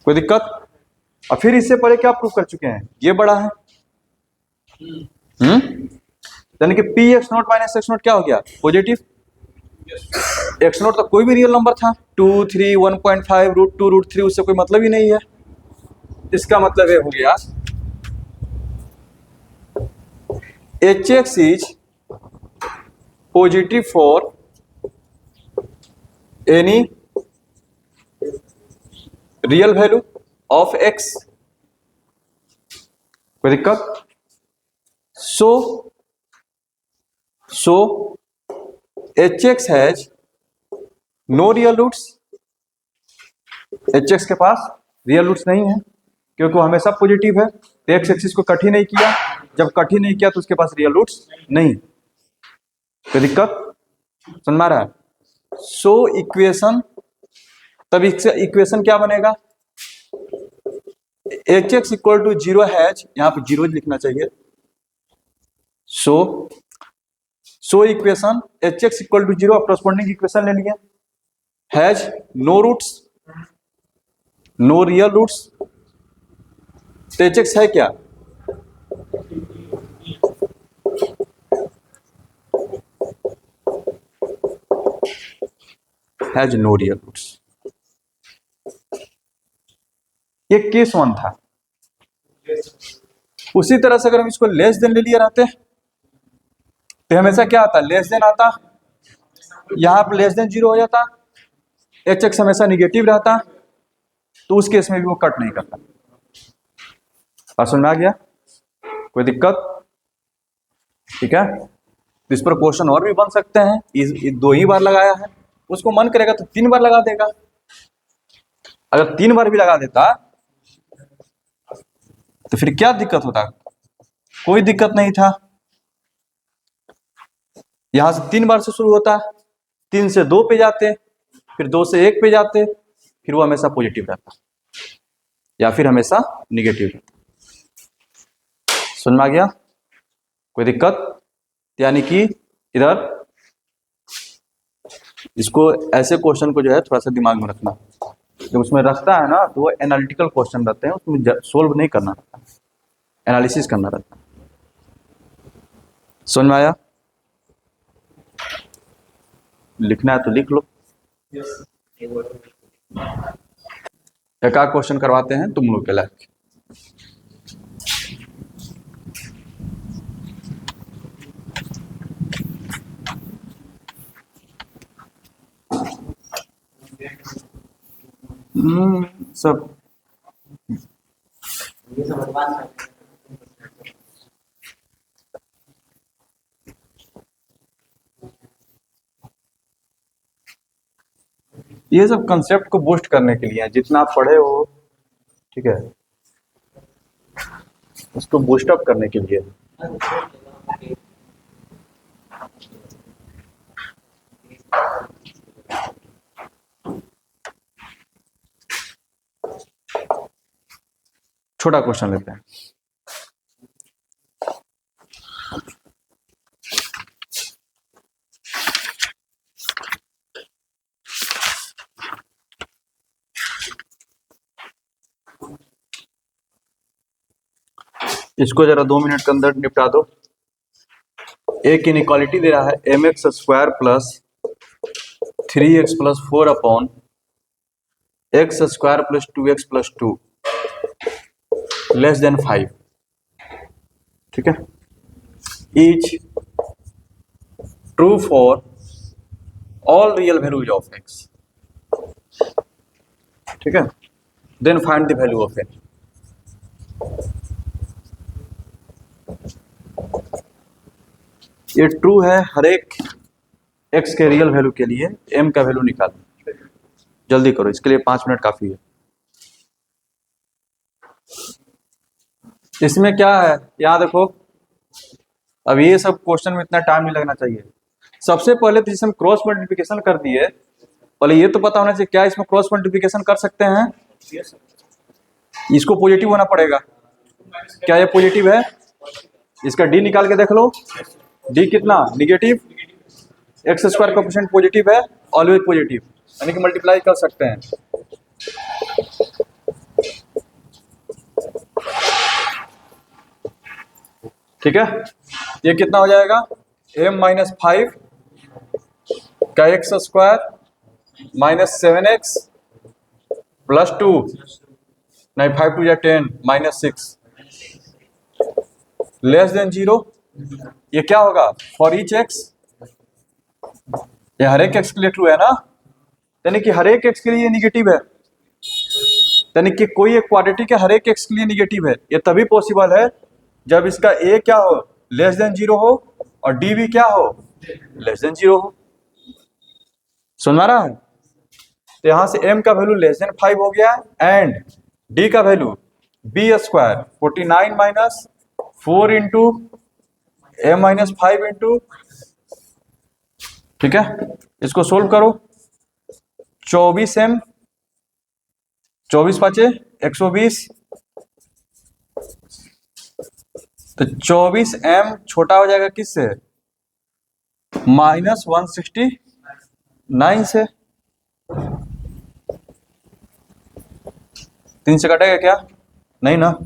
A: कोई दिक्कत? और फिर इससे पहले क्या प्रूव कर चुके हैं, ये बड़ा है, यानी कि P x not minus x not क्या हो गया, पॉजिटिव। एक्स नॉट तो कोई भी रियल नंबर था, 2 3 1.5 √2 √3, उससे कोई मतलब ही नहीं है। इसका मतलब ये हो गया H X is positive for any real value of X. कोई दिक्कत? So H X has no real roots. H X के पास रियल रूट्स नहीं है क्योंकि वो हमेशा पॉजिटिव है। तो एक्स एक्सिस को कट ही नहीं किया, जब कट ही नहीं किया तो उसके पास रियल रूट्स नहीं। कोई दिक्कत? समझ में आ रहा है? सो इक्वेशन, तब इससे इक्वेशन क्या बनेगा, H X equal to 0 has, यहां पर 0 लिखना चाहिए। So equation H X equal to 0, corresponding equation ले लिए, has no roots, no real roots. तो एच एक्स है क्या, हैज नो रियल रूट्स। ये केस 1 था। उसी तरह से अगर हम इसको लेस देन ले लिए रहते तो हमेशा क्या आता, लेस देन आता, यहां पर लेस देन 0 हो जाता, एच एक्स हमेशा निगेटिव रहता, तो उस केस में भी वो कट नहीं करता। और समझ में आ गया? कोई दिक्कत? ठीक है, तो इस पर क्वेश्चन और भी बन सकते हैं। इस 2 ही बार लगाया है, उसको मन करेगा तो 3 बार लगा देगा। अगर 3 बार भी लगा देता तो फिर क्या दिक्कत होता, कोई दिक्कत नहीं था। यहां से 3 बार से शुरू होता, 3 से 2 पे जाते, फिर 2 से 1 पे जाते, फिर वो हमेशा पॉजिटिव रहता या फिर हमेशा निगेटिव रहता। समझ में आ गया? कोई दिक्कत? यानी कि इधर इसको ऐसे क्वेश्चन को जो है थोड़ा सा दिमाग में रखना, जब उसमें रखता है ना तो वो एनालिटिकल क्वेश्चन रहते हैं, उसमें सोल्व नहीं करना रहता, एनालिसिस करना रहता। समझ में आया? लिखना है तो लिख लो। एक आध क्वेश्चन करवाते हैं तुम लोग के लायक। सब ये सब कंसेप्ट को बूस्ट करने के लिए है, जितना आप पढ़े हो, ठीक है, उसको बूस्ट अप करने के लिए। छोटा क्वेश्चन लेते हैं। इसको जरा 2 मिनट के अंदर निपटा दो। एक इनइक्वालिटी दे रहा है mx square plus 3x plus 4 upon x square plus 2x plus 2 less than 5। ठीक है, is true for all real values of x। ठीक है, then find the value of n। ये ट्रू है हर एक x के रियल वैल्यू के लिए, m का वैल्यू निकालो। जल्दी करो, इसके लिए 5 मिनट काफी है। इसमें क्या है, यहां देखो, अब ये सब क्वेश्चन में इतना टाइम नहीं लगना चाहिए। सबसे पहले तो जिसे हम क्रॉस मल्टीप्लिकेशन कर दिए, पहले ये तो पता होना चाहिए क्या इसमें क्रॉस मल्टीप्लिकेशन कर सकते हैं। इसको पॉजिटिव होना पड़ेगा। क्या ये पॉजिटिव है? इसका डी निकाल के देख लो। डी कितना, negative. X square coefficient positive है, ऑलवेज पॉजिटिव, यानी कि मल्टीप्लाई कर सकते हैं। ठीक है, ये कितना हो जाएगा, m-5 का x square minus 7x plus 2, नहीं 5 2 या 10 -6 लेस देन 0। ये क्या होगा, फॉर ईच एक्स, ये हर एक एक्स के लिए ट्रू है ना, यानी कि हर एक एक्स के लिए निगेटिव है, यानी कि कोई एक क्वाड्रेटिक के हर एक एक्स के लिए निगेटिव है। ये तभी पॉसिबल है जब इसका ए क्या हो, लेस देन 0 हो, और डी भी क्या हो, लेस देन 0 हो। सुन आ रहा है? तो यहां से m का वैल्यू लेस देन 5 हो गया एंड d का value b square 49 minus 4 into m-5 into, ठीक है, इसको सोल्व करो। 24m 24 पाँचे 120, तो 24m छोटा हो जाएगा किससे, -169 से। 3 से कटेगा क्या, नहीं ना।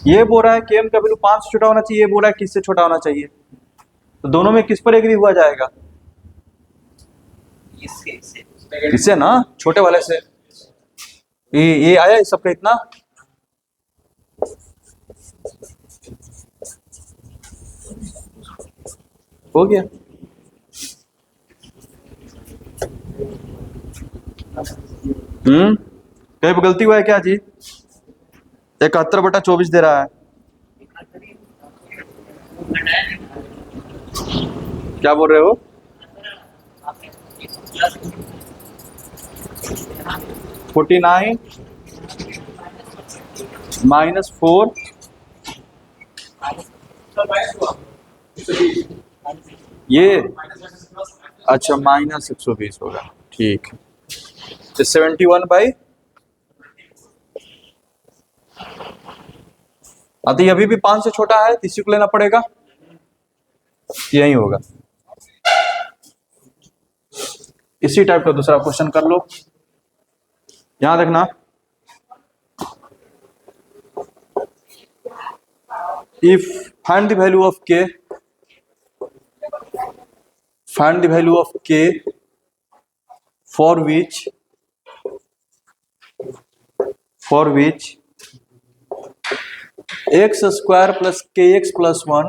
A: ये बोल रहा है कि m का वैल्यू 5 से छोटा होना चाहिए, ये बोल रहा है किससे छोटा होना चाहिए, तो दोनों में किस पर एग्री हुआ जाएगा, इससे ना, छोटे वाले से। ये आया इस सबका इतना, हो गया। कहीं पर गलती हुआ है क्या जी, 71/24 दे रहा है, क्या बोल रहे हो, 49 -4, ये अच्छा -120 होगा, ठीक है। तो 71/, अभी अभी भी 5 से छोटा है, तो इसी को लेना पड़ेगा, यही होगा। इसी टाइप का दूसरा क्वेश्चन कर लो, यहां देखना, if find the value of k, find the value of k for which x square plus kx plus 1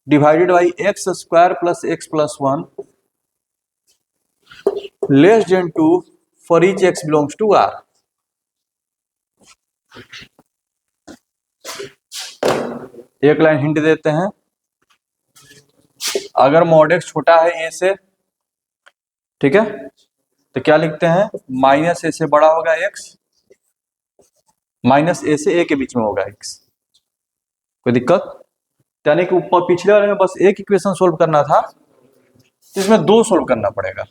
A: divided by x square plus x plus 1 less than 2 for each x belongs to R। एक line hint देते हैं, अगर mod x छोटा है a से, ठीक है, तो क्या लिखते हैं, -a से बड़ा होगा x, -a से a के बीच में होगा x। कोई दिक्कत, यानी कि ऊपर पिछले वाले में बस एक इक्वेशन सोल्व करना था, इसमें 2 सोल्व करना पड़ेगा।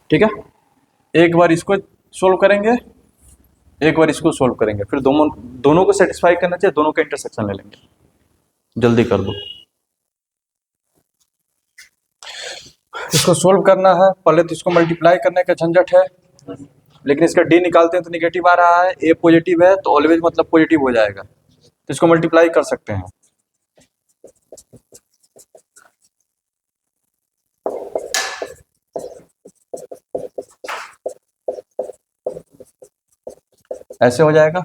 A: ठीक है, एक बार इसको सोल्व करेंगे, एक बार इसको सोल्व करेंगे, फिर दोनों को सेटिस्फाई करना चाहिए, दोनों का इंटरसेक्शन ले लेंगे। जल्दी कर दो, इसको सोल्व करना है, पहले तो इसको मल्टीप्लाई करने का झंझट है, लेकिन इसका डी निकालते हैं तो निगेटिव आ रहा है, ए पॉजिटिव है तो ऑलवेज मतलब पॉजिटिव हो जाएगा, तो इसको मल्टीप्लाई कर सकते हैं। ऐसे हो जाएगा,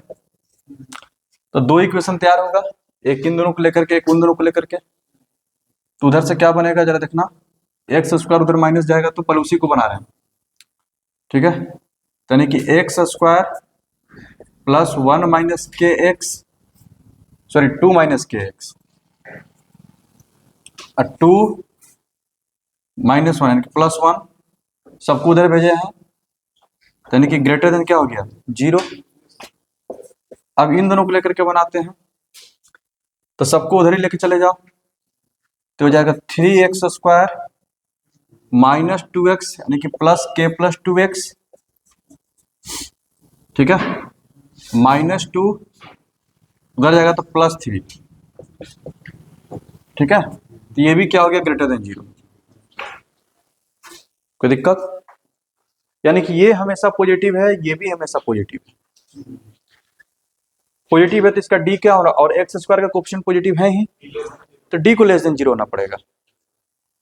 A: तो 2 इक्वेशन तैयार होगा, एक इन दोनों को लेकर के, एक उन दोनों को लेकर के। तो उधर से क्या बनेगा जरा देखना, एक्स स्क्वायर उधर माइनस जाएगा, तो पहले उसी को बना रहे हैं, ठीक है, यानी कि एक्स स्क्वायर प्लस 1 माइनस के एक्स, सॉरी 2 माइनस के एक्स, 2 -1 यानी कि +1, सबको उधर भेजे हैं, यानी कि ग्रेटर देन क्या हो गया, 0। अब इन दोनों को लेकर के बनाते हैं, तो सबको उधर ही लेके चले जाओ, तो हो जाएगा 3x स्क्वायर -2x यानी कि +k + 2x, ठीक है, -2 उधर जाएगा तो +3, ठीक है, तो ये भी क्या हो गया, ग्रेटर देन 0। कोई दिक्कत? यानी कि ये हमेशा पॉजिटिव है, ये भी हमेशा पॉजिटिव है। पॉजिटिव है तो इसका डी क्या होगा, और एक्स स्क्वायर का कोएफिशिएंट पॉजिटिव है ही, तो डी को लेस देन 0 होना पड़ेगा।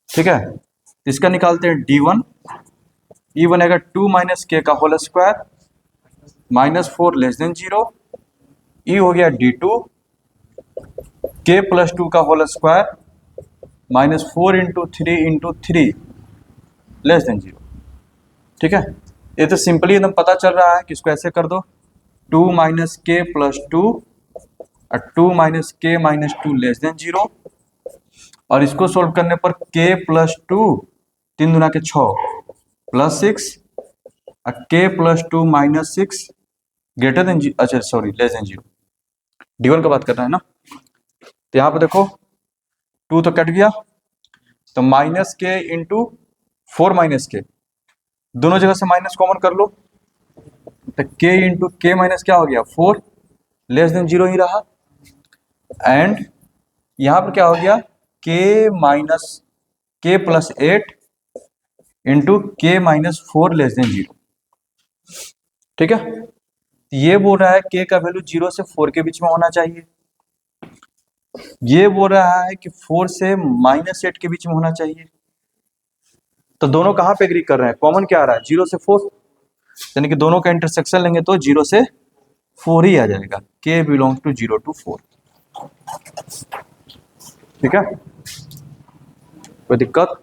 A: ठीक है, इसका निकालते हैं d1, ये बनेगा 2 माइनस के का होल स्क्वायर -4 लेस देन 0, ये हो गया d2 के प्लस 2 का whole square -4 into 3 into 3 less than 0। ठीक है, ये तो सिंपली एकदम पता चल रहा है कि इसको ऐसे कर दो, 2 माइनस के प्लस 2 और 2 माइनस के माइनस 2 लेस देन 0, और इसको सोल्व करने पर k प्लस 2 3 दूना के 6 प्लस 6 और k plus 2 minus 6 greater then, अच्छा सॉरी लेस देन 0। d1 का बात कर रहे हैं ना, तो यहाँ पे देखो 2 तो कट गया, तो माइनस के इंटू 4 माइनस के, दोनों जगह से माइनस कॉमन कर लो, तो k इंटू के माइनस क्या हो गया 4 लेस देन 0 ही रहा, एंड यहाँ पर क्या हो गया k माइनस के प्लस 8 इंटू के माइनस 4 लेस देन 0। ठीक है, ये बोल रहा है k का वैल्यू 0 से 4 के बीच में होना चाहिए, ये बोल रहा है कि 4 से -8 के बीच में होना चाहिए। तो दोनों कहाँ पे एग्री कर रहे हैं, कॉमन क्या आ रहा है 0 से 4, यानी कि दोनों का इंटरसेक्शन लेंगे तो 0 से 4 ही आ जाएगा, k बिलोंग टू 0 to 4। ठीक है, कोई दिक्कत?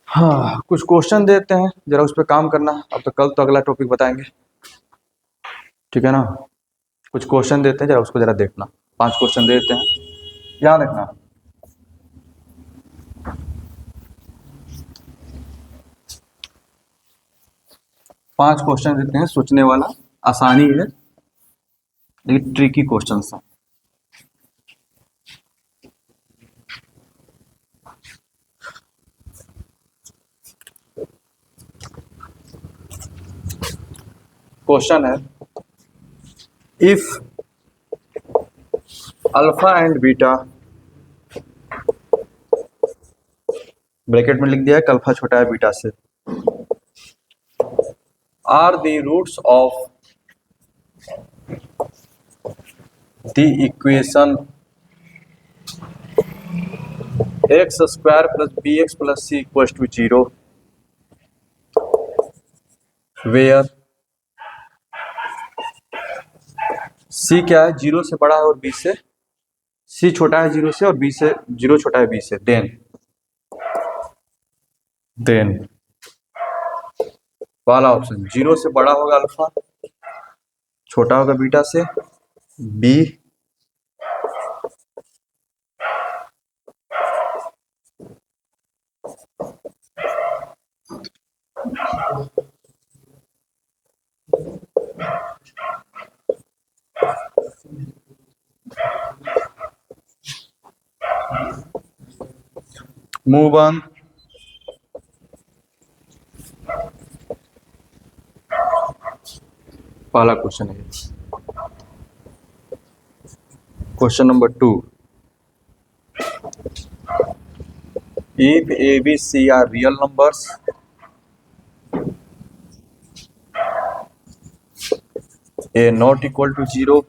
A: हाँ, कुछ क्वेश्चन देते हैं, जरा उस पर काम करना, अब तो कल तो अगला टॉपिक बताएंगे। ठीक है ना, कुछ क्वेश्चन देते हैं, जरा उसको जरा देखना, 5 क्वेश्चन देते हैं, ध्यान रखना। पांच क्वेश्चन देते हैं, सोचने वाला, आसानी है लेकिन ट्रिकी क्वेश्चन है। क्वेश्चन है, if alpha and beta, bracket में लिख दिया है कि अल्फा छोटा है बीटा से, are the roots of the equation X square plus B X plus C equal to 0, where C क्या है 0 से बड़ा है और बी से, सी छोटा है 0 से और बी से 0 छोटा है बी से, देन वाला ऑप्शन 0 से बड़ा होगा अल्फा, छोटा होगा बीटा से, बी मूव ऑन। पहला क्वेश्चन है, question number 2, if a b c are real numbers, a not equal to 0,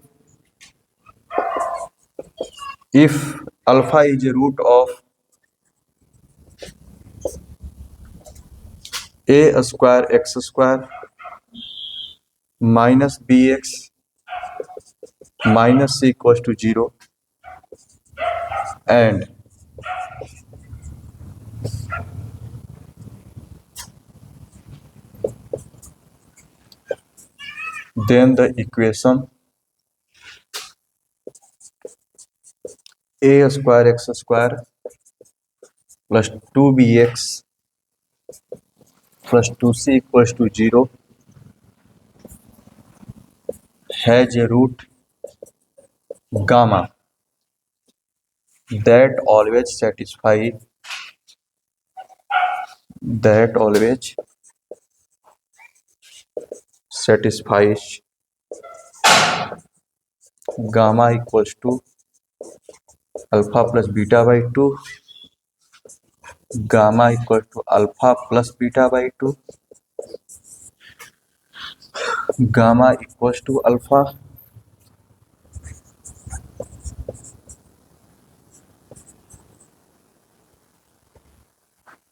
A: if alpha is a root of a square x square minus bx minus c equals to 0, and then the equation a square x square plus 2bx plus 2c equals to 0 has a root gamma that always satisfies gamma equals to alpha plus beta by 2 gamma equal to alpha plus beta by two, gamma equal to alpha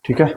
A: ठीक है।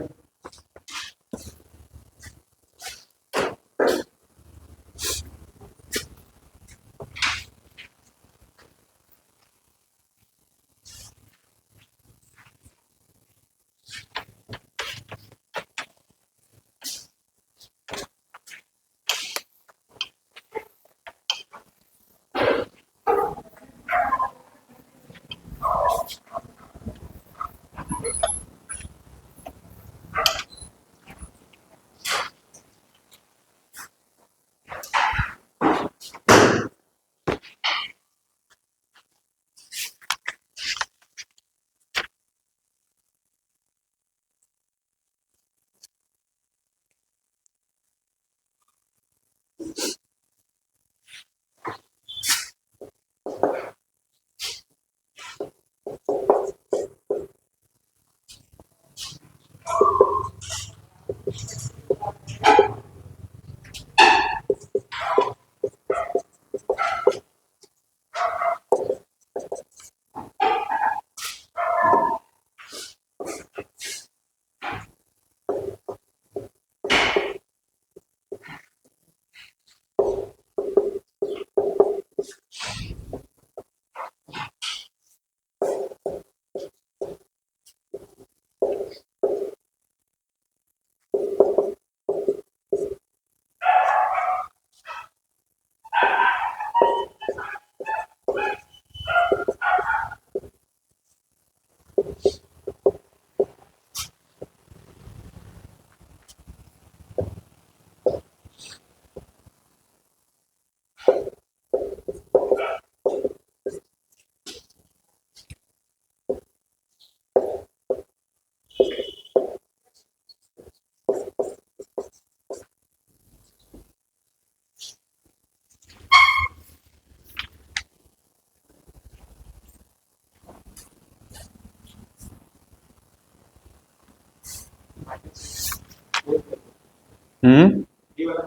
B: ये वाला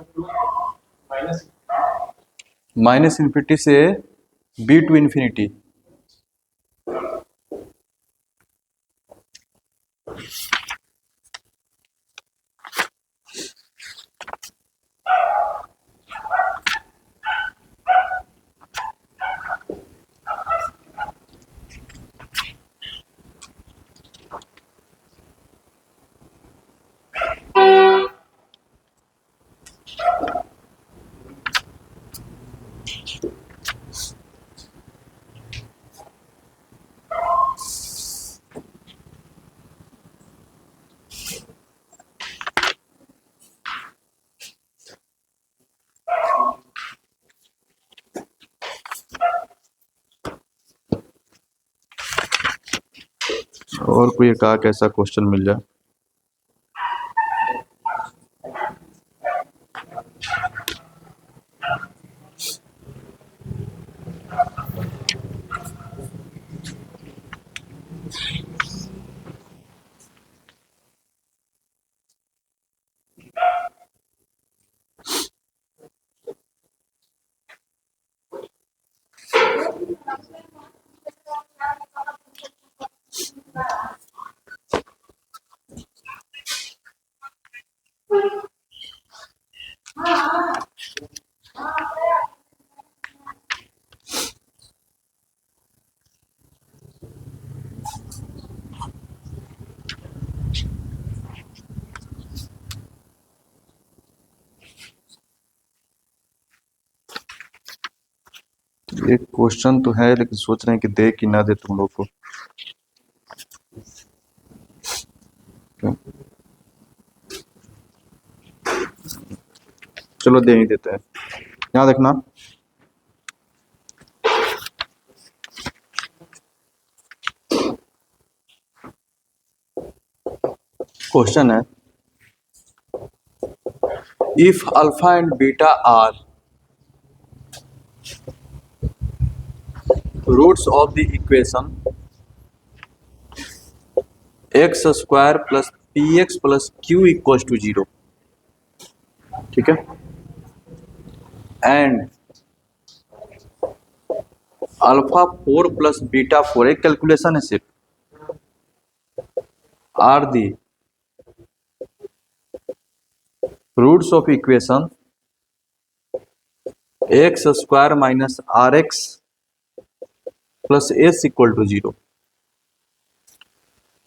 B: minus
A: minus infinity से B to infinity, और कोई एक आक ऐसा क्वेश्चन मिल जाए। एक क्वेश्चन तो है लेकिन सोच रहे हैं कि दे कि ना दे तुम लोग को। चलो दे ही देते हैं। यहाँ देखना, क्वेश्चन है if alpha and beta are roots of the equation X square plus P X plus Q equals to 0, ठीक है। एंड अल्फा 4 प्लस बीटा 4, एक कैलकुलेशन है सिर्फ, are the roots of equation X square minus R X plus S equal to 0,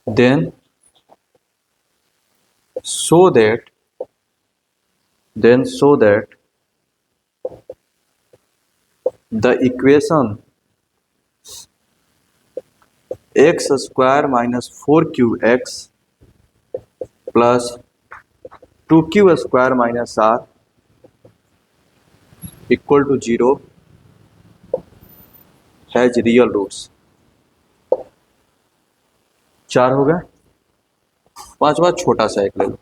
A: then so that the equation x square minus 4qx plus 2q square minus r equal to 0 has real roots। 4 हो गया। पांचवा छोटा सा एक ले लो,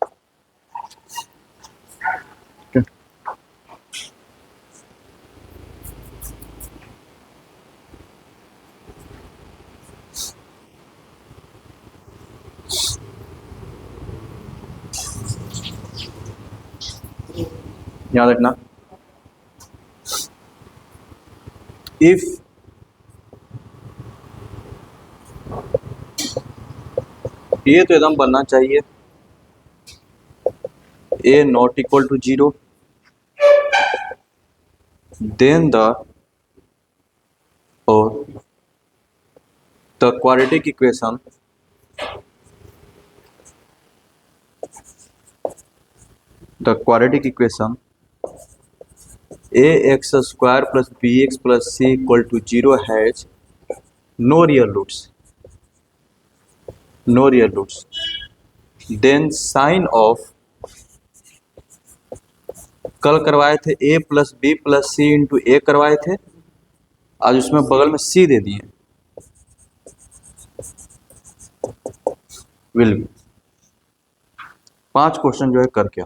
A: याद रखना, if ये तो एकदम बनना चाहिए a not equal to 0, then the quadratic equation ax square plus bx plus c equal to 0 has no real roots, then sign of, कल करवाए थे a plus B plus C into A करवाए थे, आज उसमें बगल में c दे दिए, विल 5 क्वेश्चन जो है करके